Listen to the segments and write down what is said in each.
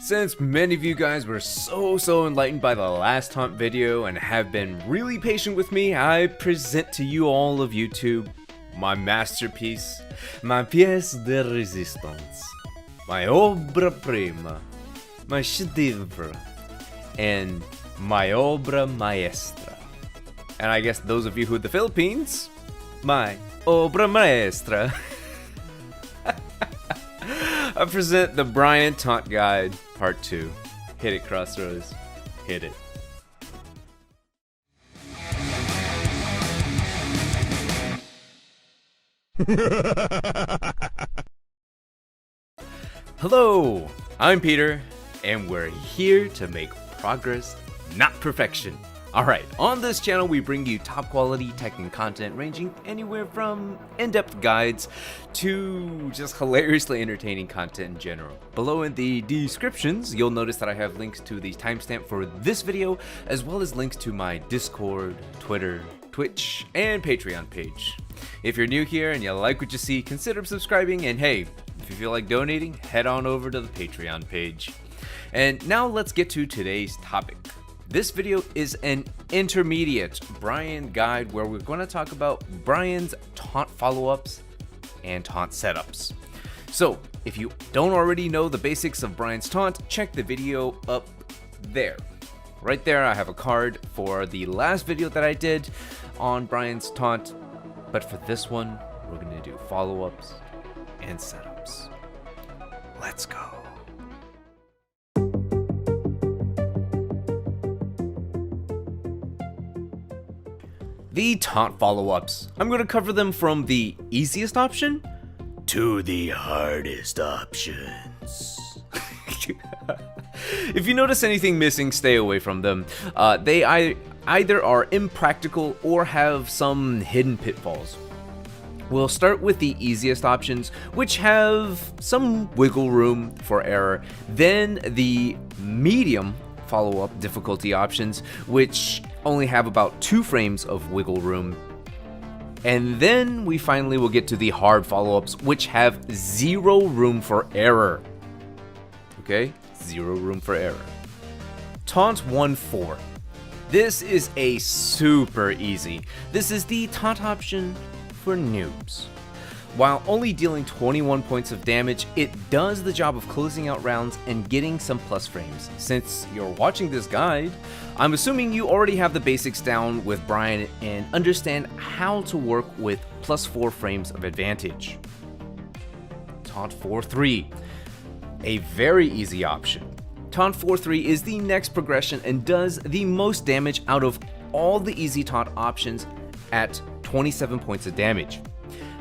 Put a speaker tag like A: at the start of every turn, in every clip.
A: Since many of you guys were so enlightened by the last Taunt video and have been really patient with me, I present to you all of YouTube my masterpiece, my pièce de résistance, my obra prima, my chef-d'œuvre, and my obra maestra. And I guess those of you who are the Philippines, my obra maestra. I present the Bryan Taunt Guide, Part 2. Hit it, Crossroads. Hit it. Hello, I'm Peter, and we're here to make progress, not perfection. Alright, on this channel we bring you top quality Tekken content ranging anywhere from in-depth guides to just hilariously entertaining content in general. Below in the descriptions, you'll notice that I have links to the timestamp for this video, as well as links to my Discord, Twitter, Twitch, and Patreon page. If you're new here and you like what you see, consider subscribing, and hey, if you feel like donating, head on over to the Patreon page. And now let's get to today's topic. This video is an intermediate Bryan guide where we're going to talk about Bryan's taunt follow-ups and taunt setups. So, if you don't already know the basics of Bryan's taunt, check the video up there. Right there I have a card for the last video that I did on Bryan's taunt, but for this one, we're going to do follow-ups and setups. Let's go. The taunt follow-ups. I'm going to cover them from the easiest option to the hardest options. If you notice anything missing, stay away from them. They either are impractical or have some hidden pitfalls. We'll start with the easiest options, which have some wiggle room for error. Then the medium follow-up difficulty options, which only have about 2 frames of wiggle room. And then we finally will get to the hard follow-ups, which have 0 room for error. Okay? 0 room for error. Taunt 1-4. This is a super easy. This is the taunt option for noobs. While only dealing 21 points of damage, it does the job of closing out rounds and getting some plus frames. Since you're watching this guide, I'm assuming you already have the basics down with Bryan and understand how to work with +4 frames of advantage. Taunt 4-3, a very easy option. Taunt 4-3 is the next progression and does the most damage out of all the easy taunt options at 27 points of damage.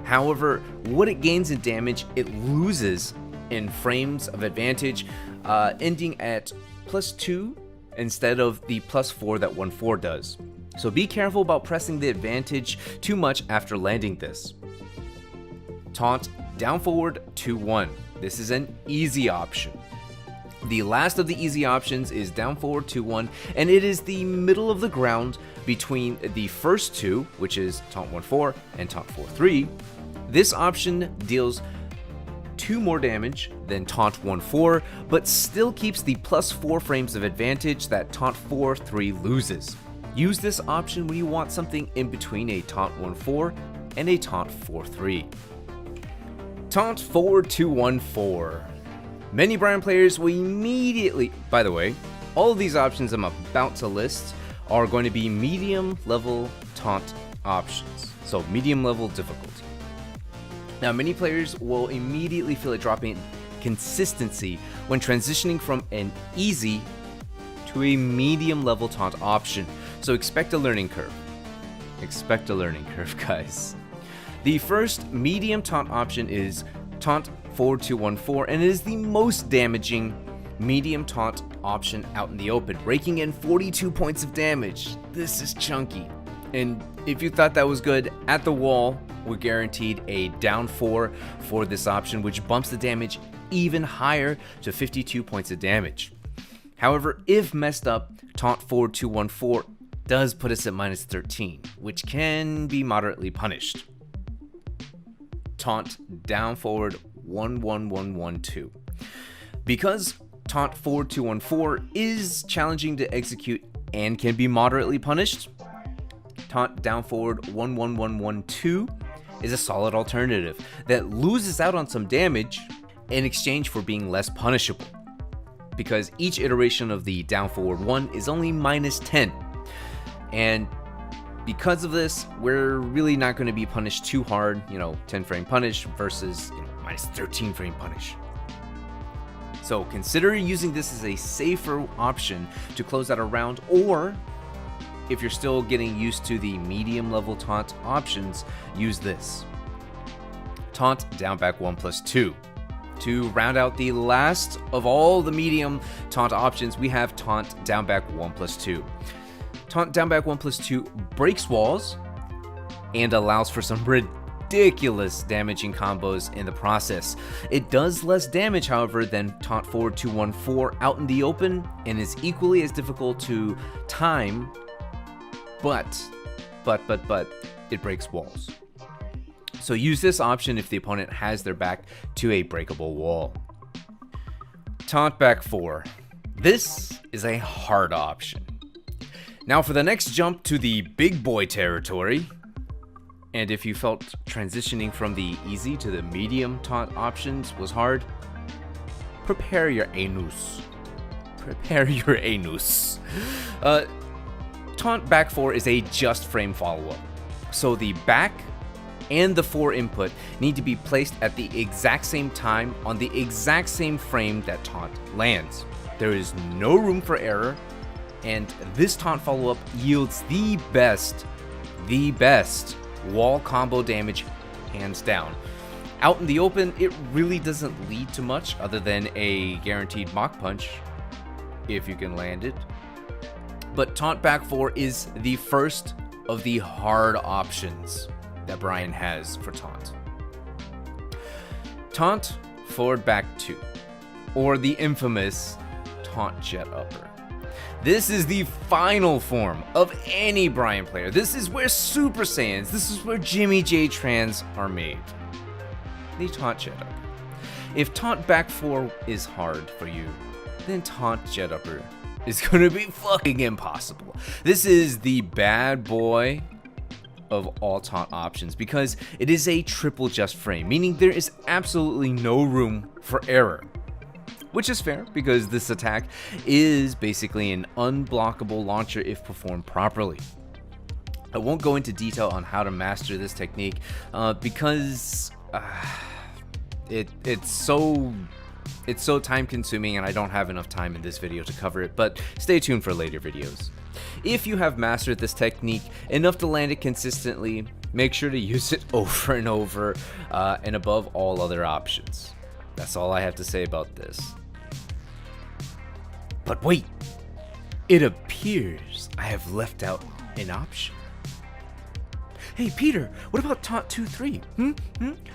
A: However, what it gains in damage, it loses in frames of advantage, ending at +2 instead of the +4 that 1-4 does. So be careful about pressing the advantage too much after landing this. Taunt down forward 2-1. This is an easy option. The last of the easy options is down forward 2-1, and it is the middle of the ground between the first two, which is Taunt 1-4 and Taunt 4-3. This option deals 2 more damage than Taunt 1-4, but still keeps the +4 frames of advantage that Taunt 4-3 loses. Use this option when you want something in between a Taunt 1-4 and a Taunt 4-3. Taunt forward 2-1-4. Many Bryan players will immediately, by the way, all of these options I'm about to list are going to be medium level taunt options, so medium level difficulty. Now, many players will immediately feel it dropping consistency when transitioning from an easy to a medium level taunt option, so expect a learning curve. Expect a learning curve, guys. The first medium taunt option is Taunt forward 2-1-4, and it is the most damaging medium taunt option out in the open, raking in 42 points of damage. This is chunky. And if you thought that was good, at the wall, we're guaranteed a down 4 for this option, which bumps the damage even higher to 52 points of damage. However, if messed up, Taunt forward 2-1-4 does put us at -13, which can be moderately punished. Taunt down forward 1-1-1-1-2. Because Taunt forward 214 is challenging to execute and can be moderately punished. Taunt down forward 11112 is a solid alternative that loses out on some damage in exchange for being less punishable, because each iteration of the down forward 1 is only -10. And because of this, we're really not going to be punished too hard, 10 frame punish versus -13 frame punish. So consider using this as a safer option to close out a round, or if you're still getting used to the medium level taunt options, use this. Taunt down back 1+2. To round out the last of all the medium taunt options, we have Taunt down back 1+2. Taunt down back 1+2 breaks walls and allows for some ridiculous damaging combos in the process. It does less damage, however, than Taunt forward 214 out in the open, and is equally as difficult to time, but it breaks walls. So use this option if the opponent has their back to a breakable wall. Taunt back 4. This is a hard option. Now for the next jump to the big boy territory, and if you felt transitioning from the easy to the medium taunt options was hard, prepare your anus. Prepare your anus. Taunt back 4 is a just frame follow-up. So the back and the 4 input need to be placed at the exact same time on the exact same frame that taunt lands. There is no room for error, and this taunt follow-up yields the best wall combo damage, hands down. Out in the open, it really doesn't lead to much other than a guaranteed Mach Punch, if you can land it. But Taunt back 4 is the first of the hard options that Bryan has for taunt. Taunt forward back 2, or the infamous Taunt jet upper. This is the final form of any Bryan player. This is where Super Saiyans, this is where Jimmy J Trans are made. The Taunt jet upper. If Taunt back 4 is hard for you, then Taunt jet upper is gonna be fucking impossible. This is the bad boy of all taunt options because it is a triple just frame, meaning there is absolutely no room for error. Which is fair because this attack is basically an unblockable launcher if performed properly. I won't go into detail on how to master this technique because it's so time consuming and I don't have enough time in this video to cover it, but stay tuned for later videos. If you have mastered this technique enough to land it consistently, make sure to use it over and over and above all other options. That's all I have to say about this. But wait, it appears I have left out an option. Hey Peter, what about Taunt 2-3?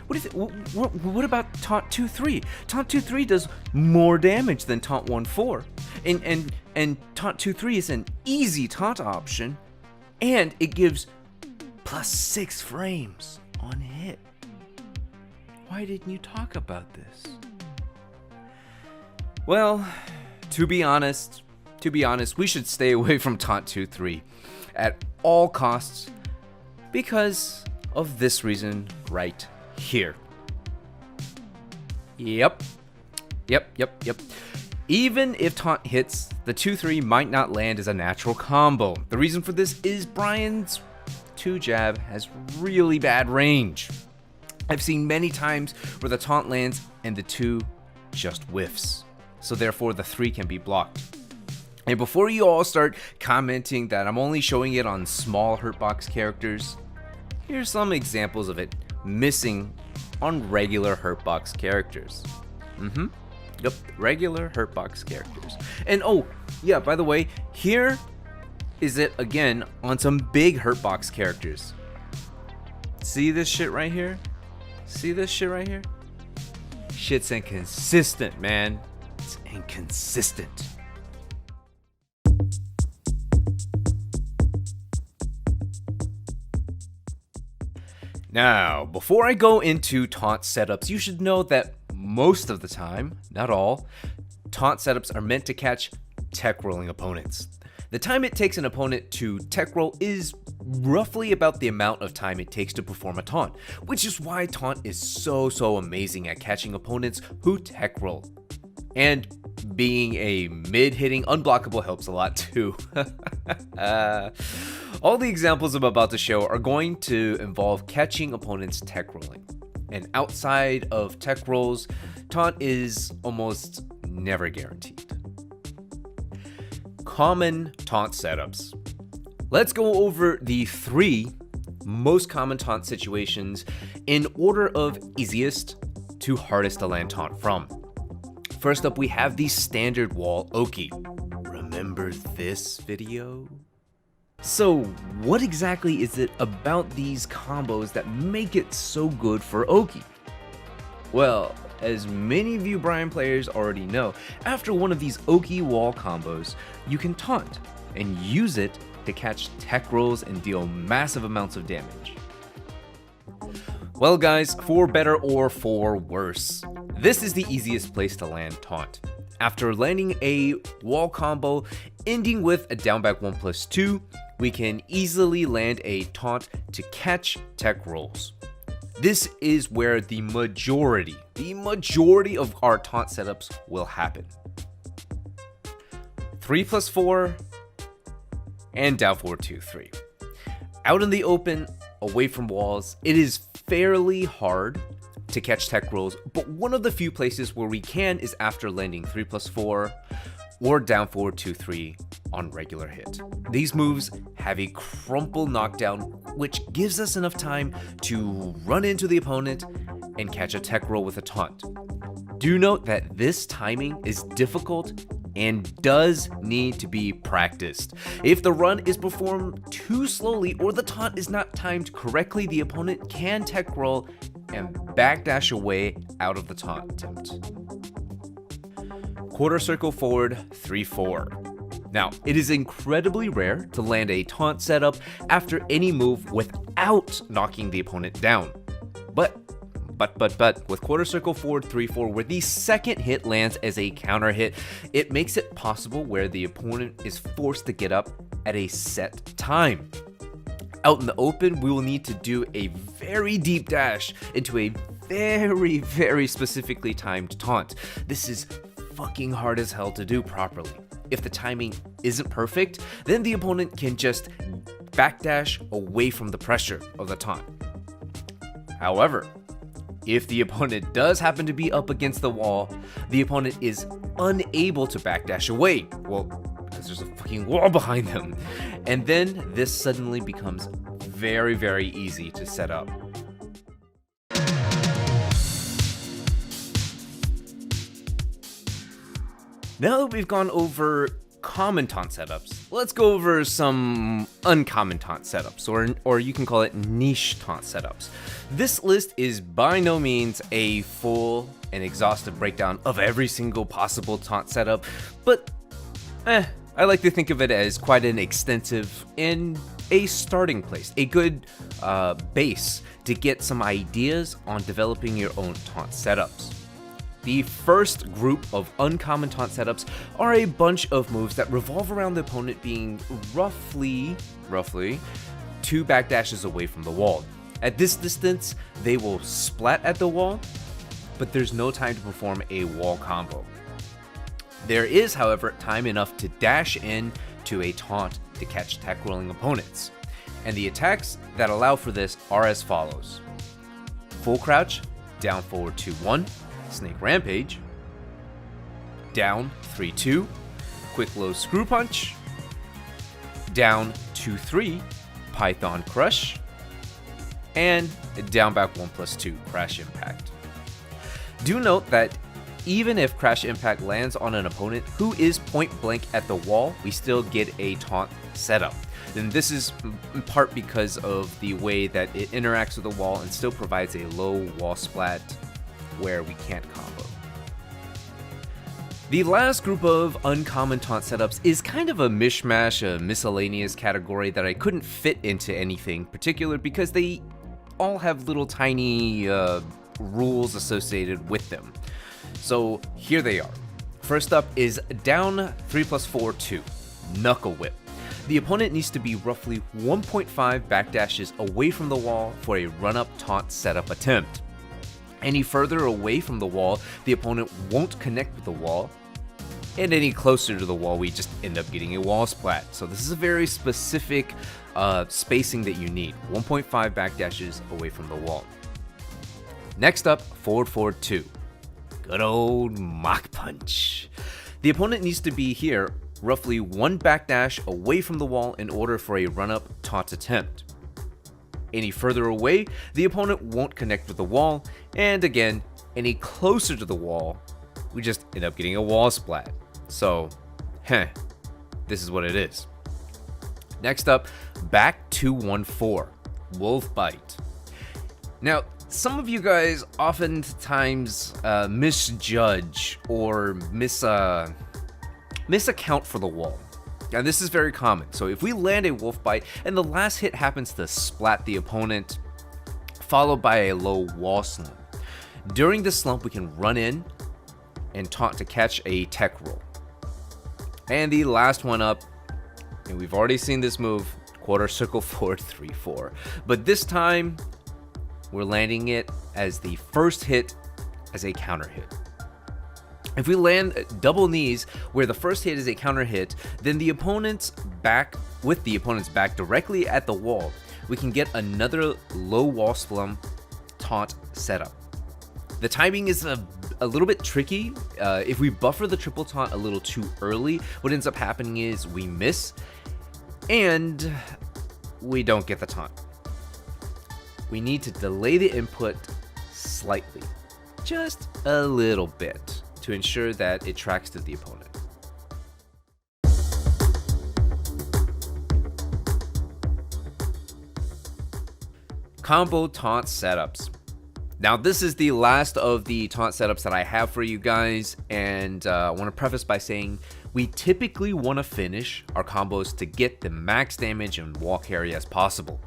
A: What about Taunt 2-3? Taunt 2-3 does more damage than Taunt 1-4. And Taunt 2-3 is an easy taunt option, and it gives +6 frames on hit. Why didn't you talk about this? Well, to be honest, we should stay away from Taunt 2-3 at all costs because of this reason right here. Yep. Even if Taunt hits, the 2-3 might not land as a natural combo. The reason for this is Bryan's 2 jab has really bad range. I've seen many times where the taunt lands and the 2 just whiffs. So therefore the 3 can be blocked. And before you all start commenting that I'm only showing it on small hurtbox characters, here's some examples of it missing on regular hurtbox characters. Yep, regular hurtbox characters. And oh, yeah, by the way, here is it again on some big hurtbox characters. See this shit right here? See this shit right here? Shit's inconsistent, man. It's inconsistent. Now, before I go into taunt setups, you should know that most of the time, not all, Taunt setups are meant to catch tech rolling opponents. The time it takes an opponent to tech roll is roughly about the amount of time it takes to perform a taunt, which is why Taunt is so amazing at catching opponents who tech roll. And being a mid-hitting unblockable helps a lot too. All the examples I'm about to show are going to involve catching opponents tech rolling. And outside of tech rolls, Taunt is almost never guaranteed. Common taunt setups. Let's go over the 3 most common taunt situations in order of easiest to hardest to land taunt from. First up, we have the standard wall Oki. Remember this video? So what exactly is it about these combos that make it so good for Oki? Well, as many of you Bryan players already know, after one of these Oki wall combos, you can taunt and use it to catch tech rolls and deal massive amounts of damage. Well guys, for better or for worse, this is the easiest place to land taunt. After landing a wall combo ending with a down back 1+2, we can easily land a taunt to catch tech rolls. This is where the majority of our taunt setups will happen. 3+4 and down forward 2-3. Out in the open, away from walls, it is fairly hard to catch tech rolls, but one of the few places where we can is after landing 3+4 or down forward 2-3 on regular hit. These moves have a crumple knockdown, which gives us enough time to run into the opponent and catch a tech roll with a taunt. Do note that this timing is difficult and does need to be practiced. If the run is performed too slowly or the taunt is not timed correctly, the opponent can tech roll and backdash away out of the taunt attempt. Quarter circle forward 3-4. Now, it is incredibly rare to land a taunt setup after any move without knocking the opponent down. But with quarter circle forward 3-4, where the second hit lands as a counter hit, it makes it possible where the opponent is forced to get up at a set time. Out in the open, we will need to do a very deep dash into a very specifically timed taunt. This is fucking hard as hell to do properly. If the timing isn't perfect, then the opponent can just backdash away from the pressure of the taunt. However, if the opponent does happen to be up against the wall, the opponent is unable to backdash away. Well, because there's a fucking wall behind them. And then this suddenly becomes very easy to set up. Now that we've gone over common taunt setups, let's go over some uncommon taunt setups, or you can call it niche taunt setups. This list is by no means a full and exhaustive breakdown of every single possible taunt setup, but I like to think of it as quite an extensive and a starting place, a good base to get some ideas on developing your own taunt setups. The first group of uncommon taunt setups are a bunch of moves that revolve around the opponent being roughly 2 backdashes away from the wall. At this distance, they will splat at the wall, but there's no time to perform a wall combo. There is, however, time enough to dash in to a taunt to catch tech rolling opponents. And the attacks that allow for this are as follows: full crouch, down forward 2-1, snake rampage, down 3-2, quick low screw punch, down 2-3, python crush, and down back 1+2, crash impact. Do note that even if crash impact lands on an opponent who is point blank at the wall, we still get a taunt setup. And this is in part because of the way that it interacts with the wall and still provides a low wall splat where we can't combo. The last group of uncommon taunt setups is kind of a mishmash, a miscellaneous category that I couldn't fit into anything particular because they all have little tiny rules associated with them. So here they are. First up is down 3+4-2, Knuckle Whip. The opponent needs to be roughly 1.5 backdashes away from the wall for a run-up taunt setup attempt. Any further away from the wall, the opponent won't connect with the wall, and any closer to the wall, we just end up getting a wall splat. So this is a very specific spacing that you need, 1.5 backdashes away from the wall. Next up, forward 2, good old Mach Punch. The opponent needs to be here roughly 1 backdash away from the wall in order for a run-up taunt attempt. Any further away, the opponent won't connect with the wall, and again, any closer to the wall, we just end up getting a wall splat. So, this is what it is. Next up, back 2-1-4, Wolf Bite. Now, some of you guys oftentimes misjudge or misaccount for the wall. Now this is very common. So if we land a Wolf Bite and the last hit happens to splat the opponent, followed by a low wall slump, during the slump we can run in and taunt to catch a tech roll. And the last one up, and we've already seen this move, quarter circle forward 3-4, but this time we're landing it as the first hit as a counter hit. If we land double knees where the first hit is a counter hit, then the opponent's back, with the opponent's back directly at the wall, we can get another low wall slump taunt setup. The timing is a little bit tricky. If we buffer the triple taunt a little too early, what ends up happening is we miss and we don't get the taunt. We need to delay the input slightly, just a little bit, to ensure that it tracks to the opponent. Combo taunt setups. Now this is the last of the taunt setups that I have for you guys, and I want to preface by saying we typically want to finish our combos to get the max damage and wall carry as possible.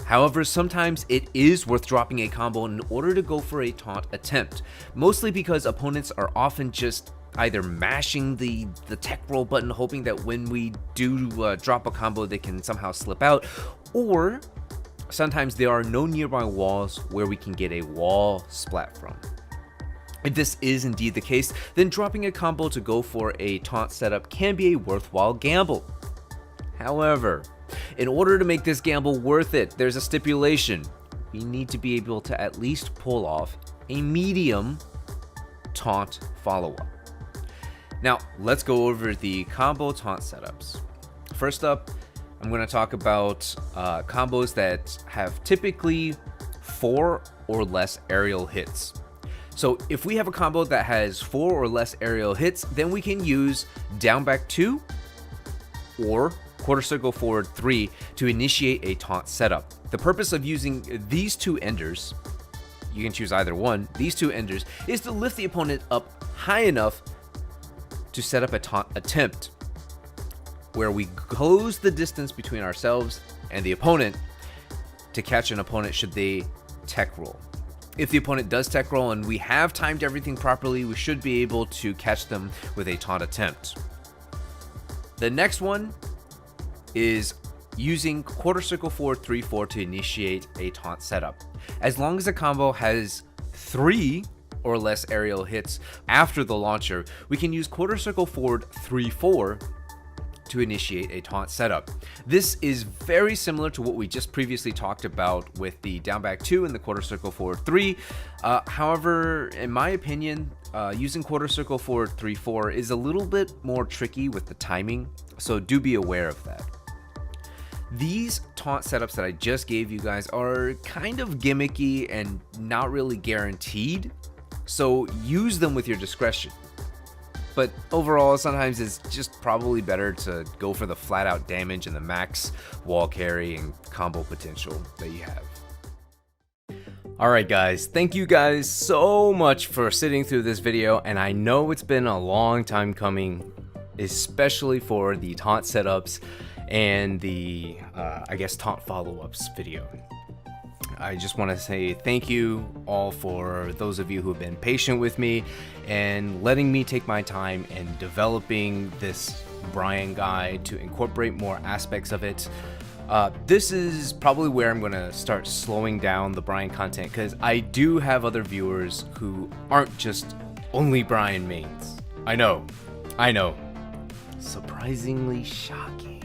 A: However, sometimes it is worth dropping a combo in order to go for a taunt attempt, mostly because opponents are often just either mashing the tech roll button hoping that when we do drop a combo they can somehow slip out, or sometimes there are no nearby walls where we can get a wall splat from. If this is indeed the case, then dropping a combo to go for a taunt setup can be a worthwhile gamble. However, in order to make this gamble worth it, there's a stipulation. We need to be able to at least pull off a medium taunt follow-up. Now, let's go over the combo taunt setups. First up, I'm going to talk about combos that have typically 4 or less aerial hits. So if we have a combo that has 4 or less aerial hits, then we can use down back 2 or quarter circle forward 3 to initiate a taunt setup. The purpose of using these two enders, you can choose either one, these two enders, is to lift the opponent up high enough to set up a taunt attempt, where we close the distance between ourselves and the opponent to catch an opponent should they tech roll. If the opponent does tech roll and we have timed everything properly, we should be able to catch them with a taunt attempt. The next one is using quarter circle forward 3-4 to initiate a taunt setup. As long as the combo has 3 or less aerial hits after the launcher, we can use quarter circle forward 3-4 to initiate a taunt setup. This is very similar to what we just previously talked about with the down back 2 and the quarter circle forward 3. However, in my opinion, using quarter circle forward 3-4 is a little bit more tricky with the timing, so do be aware of that. These taunt setups that I just gave you guys are kind of gimmicky and not really guaranteed, so use them with your discretion. But overall, sometimes it's just probably better to go for the flat out damage and the max wall carry and combo potential that you have. Alright guys, thank you guys so much for sitting through this video, and I know it's been a long time coming, especially for the taunt setups and the, I guess, taunt follow-ups video. I just want to say thank you all for those of you who have been patient with me and letting me take my time in developing this Bryan guide to incorporate more aspects of it. This is probably where I'm going to start slowing down the Bryan content, because I do have other viewers who aren't just only Bryan mains. I know. Surprisingly shocking.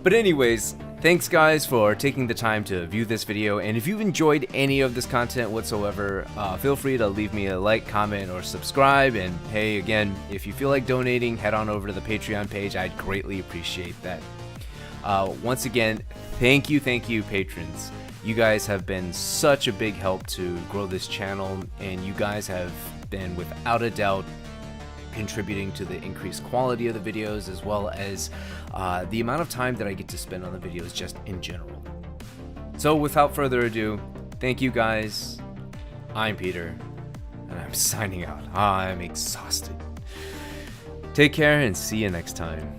A: But anyways, thanks guys for taking the time to view this video, and if you've enjoyed any of this content whatsoever, feel free to leave me a like, comment, or subscribe. And hey, again, if you feel like donating, head on over to the Patreon page. I'd greatly appreciate that. Once again, thank you patrons. You guys have been such a big help to grow this channel, and you guys have been without a doubt contributing to the increased quality of the videos, as well as the amount of time that I get to spend on the videos just in general. So without further ado, thank you guys. I'm Peter, and I'm signing out. I'm exhausted. Take care and see you next time.